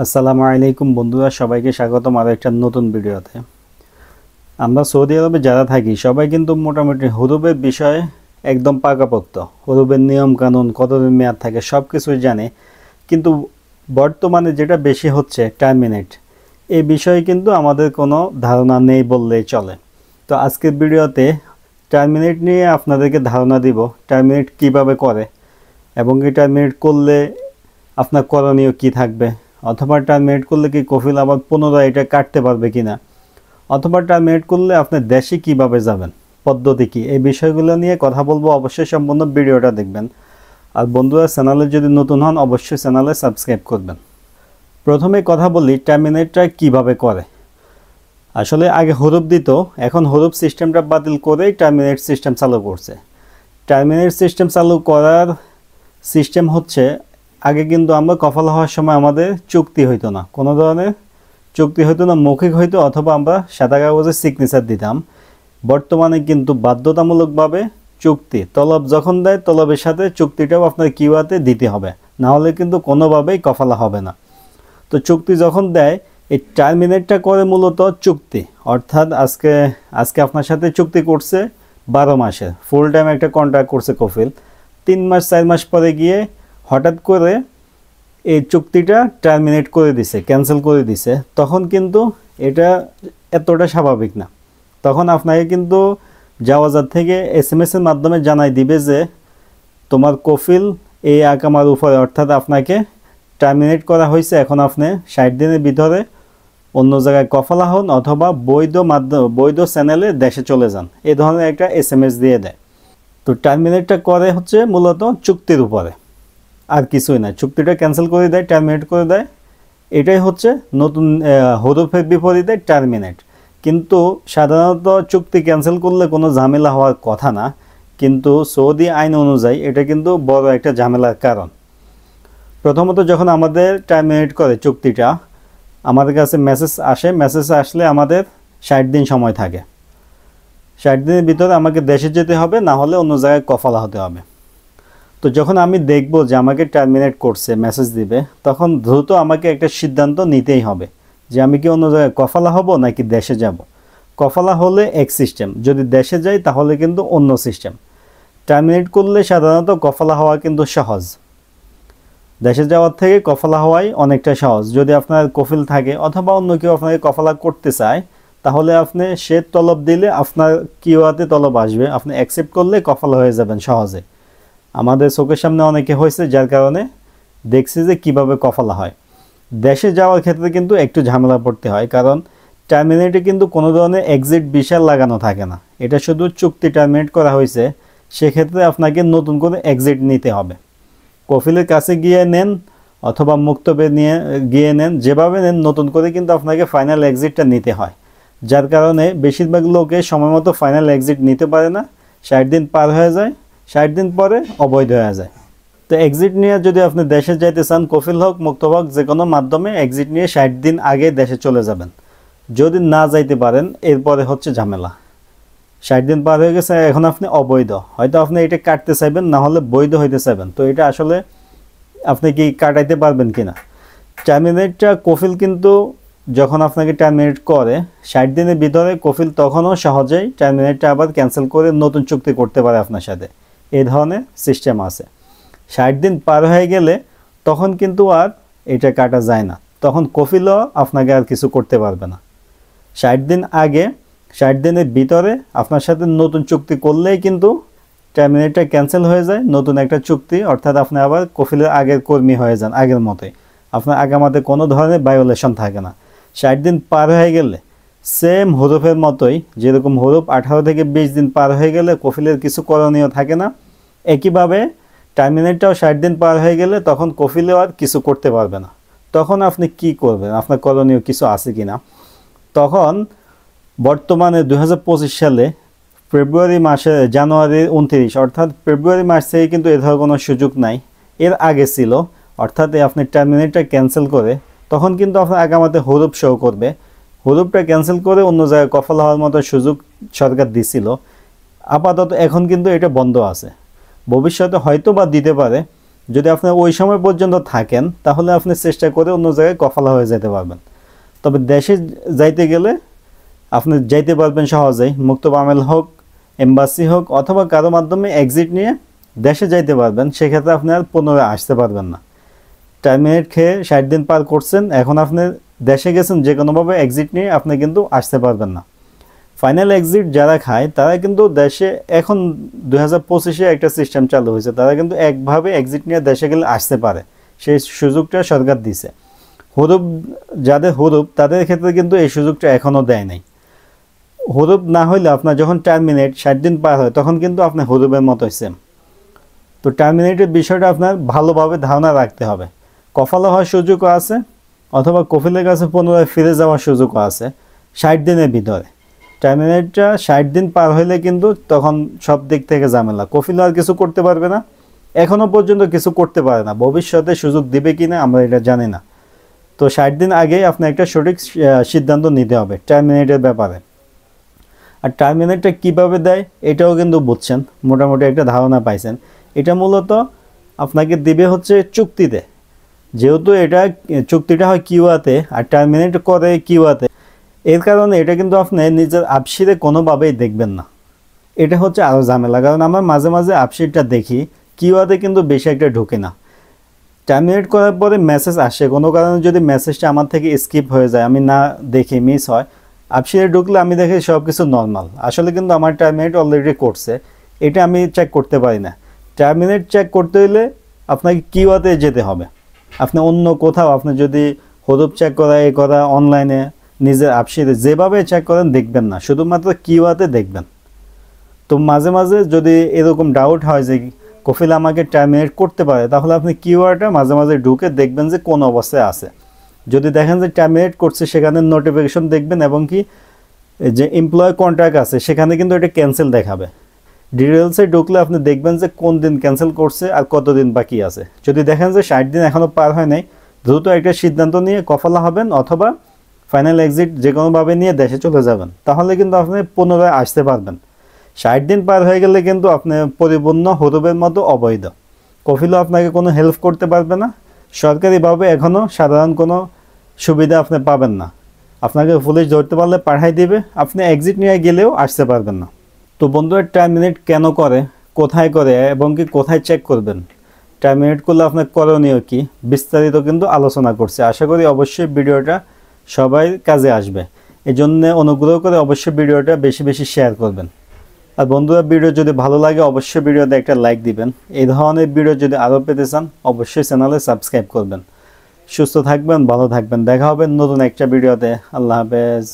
আসসালামু আলাইকুম বন্ধুরা, সবাইকে স্বাগতম আরও একটা নতুন ভিডিওতে। আমরা সৌদি আরবে যারা থাকি সবাই কিন্তু মোটামুটি হুরুবের বিষয়ে একদম পাকাপোক্ত। হুরুবের নিয়ম কানুন, কতদিন মেয়াদ থাকে সব কিছুই জানে, কিন্তু বর্তমানে যেটা বেশি হচ্ছে টার্মিনেট, এই বিষয়ে কিন্তু আমাদের কোনো ধারণা নেই বললেই চলে। তো আজকের ভিডিওতে টার্মিনেট নিয়ে আপনাদেরকে ধারণা দিব, টার্মিনেট কিভাবে করে এবং এই টার্মিনেট করলে আপনার করণীয় কি থাকবে, অথবা টার্মিনেট করলে কি কফিল আবার পুনরায় এটা কাটতে পারবে কিনা, অথবা টার্মিনেট করলে আপনি দেশে কিভাবে যাবেন, পদ্ধতি কি, এই বিষয়গুলো নিয়ে কথা বলবো। অবশ্যই সম্পূর্ণ ভিডিওটা দেখবেন। আর বন্ধুরা, চ্যানেলে যদি নতুন হন অবশ্যই চ্যানেলে সাবস্ক্রাইব করবেন। প্রথমে কথা বলি টার্মিনেটটা কিভাবে করে। আসলে আগে হরুপ দিত, এখন হরুপ সিস্টেমটা বাতিল করেই টার্মিনেট সিস্টেম চালু করছে। টার্মিনেট সিস্টেম চালু করার সিস্টেম হচ্ছে, আগে কিন্তু আমরা কফাল হওয়ার সময় আমাদের চুক্তি হইতো না, কোনো ধরনের চুক্তি হইতো না, মৌখিক হইতো, অথবা আমরা সাদা কাগজে সিগনেচার দিতাম। বর্তমানে কিন্তু বাধ্যতামূলকভাবে চুক্তি, তলব যখন দেয় তলবের সাথে চুক্তিটাও আপনার কিউআতে দিতে হবে, না হলে কিন্তু কোনোভাবেই কফালা হবে না। তো চুক্তি যখন দেয়, এই টার্মিনেটটা করে মূলত চুক্তি, অর্থাৎ আজকে আপনার সাথে চুক্তি করছে 12 মাসের ফুল টাইম একটা কন্ট্রাক্ট করছে কফিল, 3 মাস 4 মাস পরে গিয়ে হঠাৎ করে এই চুক্তিটা টার্মিনেট করে দিছে, ক্যান্সেল করে দিছে, তখন কিন্তু এটা এতটা স্বাভাবিক না। তখন আপনাকে কিন্তু জাওয়াজার থেকে SMS-এর মাধ্যমে জানাই দিবে যে তোমার কফিল এই আকামার উপরে, অর্থাৎ আপনাকে টার্মিনেট করা হয়েছে, এখন আপনি 60 দিনের ভিতরে অন্য জায়গায় কফালা হন, অথবা বৈধ চ্যানেলে দেশে চলে যান, এই ধরনের একটা SMS দিয়ে দেয়। তো টার্মিনেটটা করে হচ্ছে মূলত চুক্তির উপরে, আর কিছুই না। চুক্তিটা ক্যান্সেল করে দেয়, টার্মিনেট করে দেয়, এটাই হচ্ছে নতুন হরফের বিপরীতে টার্মিনেট। কিন্তু সাধারণত চুক্তি ক্যান্সেল করলে কোনো ঝামেলা হওয়ার কথা না, কিন্তু সৌদি আইন অনুযায়ী এটা কিন্তু বড় একটা ঝামেলার কারণ। প্রথমত যখন আমাদের টার্মিনেট করে চুক্তিটা, আমাদের কাছে মেসেজ আসে, মেসেজ আসলে আমাদের 60 দিন সময় থাকে। 60 দিনের ভিতরে আমাকে দেশে যেতে হবে, না হলে অন্য জায়গায় কফালা হতে হবে। তো যখন আমি দেখব যে আমাকে টার্মিনেট করছে, মেসেজ দিবে, তখন দ্রুত আমাকে একটা সিদ্ধান্ত নিতেই হবে যে আমি কি অন্য জায়গায় কফালা হব নাকি দেশে যাব। কফালা হলে এক সিস্টেম, যদি দেশে যাই তাহলে কিন্তু অন্য সিস্টেম। টার্মিনেট করলে সাধারণত কফালা হওয়া কিন্তু সহজ, দেশে যাওয়ার থেকে কফালা হওয়াই অনেকটা সহজ। যদি আপনার কফিল থাকে অথবা অন্য কেউ আপনাকে কফালা করতে চায়, তাহলে আপনি সে তলব দিলে আপনার কিউআতে তলব আসবে, আপনি অ্যাকসেপ্ট করলে কফালা হয়ে যাবেন সহজে। আমাদের চোখের সামনে অনেকে হয়েছে, যার কারণে দেখছি যে কিভাবে কফালা হয়। দেশে যাওয়ার ক্ষেত্রে কিন্তু একটু ঝামেলা পড়তে হয়, কারণ টার্মিনেটে কিন্তু কোনো ধরনের এক্সিট ভিসা লাগানো থাকে না, এটা শুধু চুক্তি টার্মিনেট করা হয়েছে। সেক্ষেত্রে আপনাকে নতুন করে এক্সিট নিতে হবে, কফিলের কাছে গিয়ে নেন অথবা মুক্তবে গিয়ে নেন, যেভাবে নেন নতুন করে কিন্তু আপনাকে ফাইনাল এক্সিটটা নিতে হয়। যার কারণে বেশিরভাগ লোকে সময় মতো ফাইনাল এক্সিট নিতে পারে না, 60 দিন পার হয়ে যায়, 60 দিন পরে অবৈধ হয়ে যায়। তো এক্সিট নিয়ে যদি আপনি দেশে যাইতে চান, কফিল হোক মুক্ত হোক যে কোনো মাধ্যমে এক্সিট নিয়ে 60 দিন আগে দেশে চলে যাবেন। যদি না যাইতে পারেন, এরপরে হচ্ছে ঝামেলা। 60 দিন পার হয়ে গেছে, এখন আপনি অবৈধ, হয়তো আপনি এটা কাটতে চাইবেন, না হলে বৈধ হইতে চাইবেন। তো এটা আসলে আপনি কি কাটাইতে পারবেন কিনা। টার্মিনেটটা কফিল কিন্তু যখন আপনাকে টার্মিনেট করে 60 দিনের ভিতরে, কফিল তখনও সহজেই টার্মিনেটটা আবার ক্যান্সেল করে নতুন চুক্তি করতে পারে আপনার সাথে, এই ধরনের সিস্টেম আছে। 60 দিন পার হয়ে গেলে তখন কিন্তু আর এটা কাটা যায় না, তখন কফিলও আপনাকে আর কিছু করতে পারবে না। 60 দিন আগে, 60 দিনের ভিতরে আপনার সাথে নতুন চুক্তি করলেই কিন্তু টার্মিনেটটা ক্যান্সেল হয়ে যায়, নতুন একটা চুক্তি, অর্থাৎ আপনি আবার কফিলের আগের কর্মী হয়ে যান, আগের মতোই। আপনার আগামাতে কোনো ধরনের ভায়োলেশন থাকে না। 60 দিন পার হয়ে গেলে সেম হরফের মতোই, যেরকম হরফ 18 থেকে 20 দিন পার হয়ে গেলে কফিলের কিছু করণীয় থাকে না, একইভাবে টার্মিনেটটাও 60 দিন পার হয়ে গেলে তখন কফিলেও আর কিছু করতে পারবে না। তখন আপনি কি করবেন, আপনার করণীয় কিছু আছে কি না। তখন বর্তমানে 2025 সালে জানুয়ারির 29, অর্থাৎ ফেব্রুয়ারি মাস থেকে কিন্তু এ ধরনের কোনো সুযোগ নাই। এর আগে ছিল, অর্থাৎ আপনি টার্মিনেটটা ক্যান্সেল করে তখন কিন্তু আপনার আগামাতে হরুপ শো করবে, হরুপটা ক্যান্সেল করে অন্য জায়গায় কফালা হওয়ার মতো সুযোগ সরকার দিছিল। আপাতত এখন কিন্তু এটা বন্ধ আছে, ভবিষ্যতে হয়তো বা দিতে পারে, যদি আপনি ওই সময় পর্যন্ত থাকেন তাহলে আপনি চেষ্টা করে অন্য জায়গায় কফালা হয়ে যেতে পারবেন। তবে দেশে যাইতে গেলে আপনি যাইতে পারবেন সহজেই, মুক্তব আমেল হোক, এম্বাসি হোক, অথবা কারো মাধ্যমে এক্সিট নিয়ে দেশে যাইতে পারবেন। সেক্ষেত্রে আপনি আর পুনরায় আসতে পারবেন না। টার্মিনেট খেয়ে 60 দিন পার করছেন, এখন আপনি দেশে গেছেন, যে কোনোভাবে এক্সিট নিয়ে আপনি কিন্তু আসতে পারবেন না। ফাইনাল এক্সিট যারা খায় তারা কিন্তু দেশে, এখন 2025-এ একটা সিস্টেম চালু হয়েছে, তারা কিন্তু একভাবে এক্সিট নিয়ে দেশে গেলে আসতে পারে, সেই সুযোগটা সরকার দিছে। হুরুপ যাদের হুরুপ তাদের ক্ষেত্রে কিন্তু এই সুযোগটা এখনও দেয় নাই। হুরুপ না হইলে আপনার যখন টার্মিনেট 60 দিন পার হয় তখন কিন্তু আপনি হুরুপের মতোই সেম। তো টার্মিনেটের বিষয়টা আপনার ভালোভাবে ধারণা রাখতে হবে। কফালা হওয়ার সুযোগও আছে, অথবা কফিলের কাছে পুনরায় ফিরে যাওয়ার সুযোগও আছে 60 দিনের ভিতরে। টার্মিনেটটা 60 দিন পার হইলে কিন্তু তখন সব দিক থেকে ঝামেলা। কফিল আর কিছু করতে পারবে না, এখনও পর্যন্ত কিছু করতে পারে না। ভবিষ্যতে সুযোগ দিবে কি না আমরা এটা জানি না। তো 60 দিন আগেই আপনি একটা সঠিক সিদ্ধান্ত নিতে হবে টার্মিনেটের ব্যাপারে। আর টার্মিনেটটা কীভাবে দেয় এটাও কিন্তু বুঝছেন, মোটামুটি একটা ধারণা পাইছেন। এটা মূলত আপনাকে দিবে হচ্ছে চুক্তিতে, যেহেতু এটা চুক্তিটা হয় কিউআতে আর টার্মিনেট করে কিউআতে, এর কারণে এটা কিন্তু আপনি নিজের আপসিরে কোনোভাবেই দেখবেন না। এটা হচ্ছে আরও ঝামেলা, কারণ আমরা মাঝে মাঝে আপসিটটা দেখি, কিউআতে কিন্তু বেশি একটা ঢোকে না। টার্মিনেট করার পরে মেসেজ আসে, কোনো কারণে যদি মেসেজটা আমার থেকে স্কিপ হয়ে যায়, আমি না দেখি, মিস হয়, আপসিরে ঢুকলে আমি দেখি সব কিছু নর্মাল, আসলে কিন্তু আমার টার্মিনেট অলরেডি করছে, এটা আমি চেক করতে পারি না। টার্মিনেট চেক করতে হলে আপনাকে কিউআতে যেতে হবে। আপনি অন্য কোথাও আপনি যদি হুরুপ চেক করা এ করা অনলাইনে নিজের আপসিরে যেভাবে চেক করেন দেখবেন না, শুধুমাত্র কিউআতে দেখবেন। তো মাঝে মাঝে যদি এরকম ডাউট হয় যে কফিল আমাকে টার্মিনেট করতে পারে, তাহলে আপনি কিউআরটা মাঝে মাঝে ঢুকে দেখবেন যে কোন অবস্থায় আছে। যদি দেখেন যে টার্মিনেট করছে, সেখানে নোটিফিকেশন দেখবেন, এবং কি যে এমপ্লয় কন্ট্রাক্ট আছে সেখানে কিন্তু এটা ক্যান্সেল দেখাবে। ডিটেলসে ঢুকলে আপনি দেখবেন যে কোন দিন ক্যান্সেল করছে আর কতদিন বাকি আছে। যদি দেখেন যে 60 দিন এখনও পার হয় নাই, দ্রুত একটা সিদ্ধান্ত নিয়ে কফালা হবেন, অথবা ফাইনাল এক্সিট যে কোনোভাবে নিয়ে দেশে চলে যাবেন, তাহলে কিন্তু আপনি পুনরায় আসতে পারবেন। 60 দিন পার হয়ে গেলে কিন্তু আপনি পরিপূর্ণ হুরুপের মতো অবৈধ। কফিলও আপনাকে কোনো হেল্প করতে পারবে না, সরকারিভাবে এখনও সাধারণ কোনো সুবিধা আপনি পাবেন না। আপনাকে পুলিশ ধরতে পারলে পাঠাই দিবে, আপনি এক্সিট নিয়ে গেলেও আসতে পারবেন না। তো বন্ধুরা, টার্মিনেট কেন করে, কোথায় করে, এবং কি কোথায় চেক করবেন, টার্মিনেট করলে আপনার করণীয় কি, বিস্তারিত কিন্তু আলোচনা করছে। আশা করি অবশ্যই ভিডিওটা সবাই কাজে আসবে। এই জন্য অনুগ্রহ করে অবশ্যই ভিডিওটা বেশি বেশি শেয়ার করবেন। আর বন্ধুরা, ভিডিও যদি ভালো লাগে অবশ্যই ভিডিওতে একটা লাইক দিবেন। এই ধরনের ভিডিও যদি আরও পেতে চান অবশ্যই চ্যানেলে সাবস্ক্রাইব করবেন। সুস্থ থাকবেন, ভালো থাকবেন, দেখা হবে নতুন একটা ভিডিওতে। আল্লাহ হাফেজ।